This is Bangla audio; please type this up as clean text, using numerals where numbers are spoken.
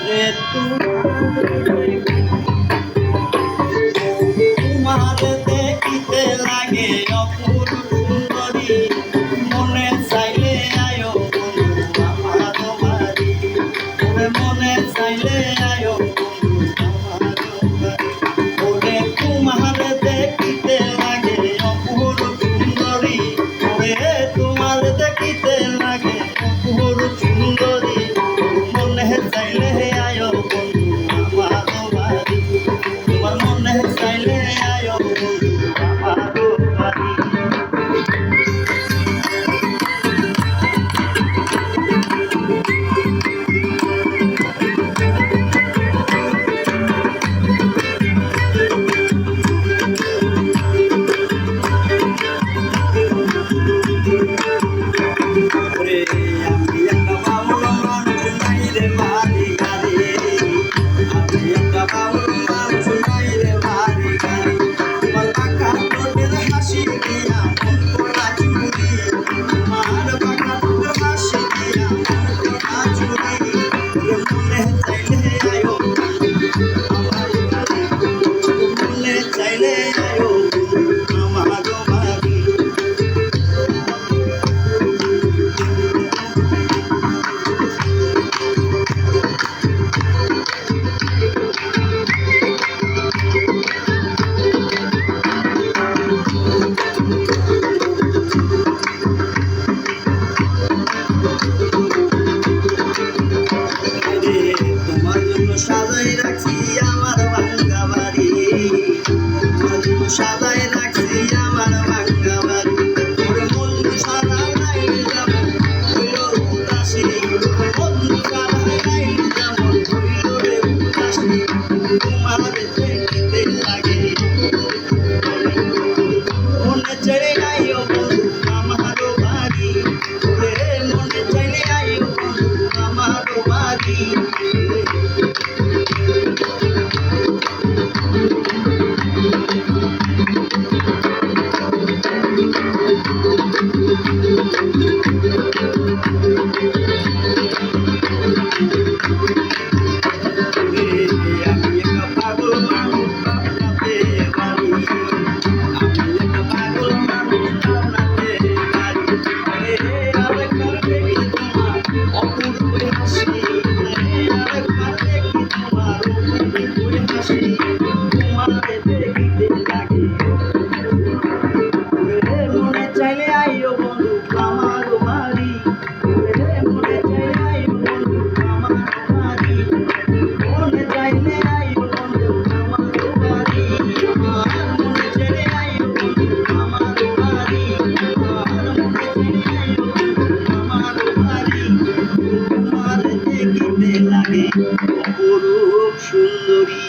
রে তোমার দেখিতে লাগে অপূর্ব সুন্দরী, মনে চাইলে আয়ো বন্ধু আমার বাড়ি, মনে চাইলে আয়ো বন্ধু আমার বাড়ি। ওরে তোমার দেখিতে লাগে অপূর্ব সুন্দরী, ওরে তোমার দেখিতে লাগে অপূর্ব সুন্দরী, মনে চাইলে আয়ো বন্ধু আমার বাড়ি, তোমার মনে চাইলে আয়ো বন্ধু আমার বাড়ি। আমি একটা বাউল মানুষ নাই রে বাড়ি গাড়ি, আমি একটা বাউল মানুষ নাই রে বাড়ি গাড়ি, তোমার বাঁকা ঠোঁটের হাসি দিয়া মন করা চুরি, তোমার বাঁকা ঠোঁটের হাসি দিয়া মন করা চুরি, মনে চাইলে আয়ো আমার বাড়ি, মনে চাইলে আয়ো আমার বাড়ি। তোমার জন্য সাজাই রাখছি আমার ভাঙ্গা বাড়ি, তোমার জন্য সাজাই রাখছি আমার ভাঙ্গা বাড়ি, ওরে বন্ধু সাজাই নাই যেমন হইল উদাসী, বন্ধু সাজাই নাই যেমন হইল রে উদাসী, তোমার দেখিতে লাগে মনে চাইলে আইও বন্ধু আমার বাড়ি, ওরে মনে চাইলে আইও বন্ধু আমার বাড়ি। আমি একটা পাগল মানুষ আপনাতে বাড়ি, আমি একটা পাগল মানুষ আপনাতে বাড়ি, আরেকবার দেখি তোমার অপূর্ব হাসি, আরেকবার দেখি তোমার অপূর্ব হাসি, তোমার দেখিতে লাগে মনে চাইলে আইও বন্ধু আমার বাড়ি, মনে চাইলে আইও বন্ধু আমার বাড়ি, মনে চাইলে আইও বন্ধু আমার বাড়ি, মনে চাইলে আইও বন্ধু আমার বাড়ি, মনে চাইলে আইও বন্ধু আমার বাড়ি, তোমার দেখিতে লাগে অপরূপ সুন্দরী।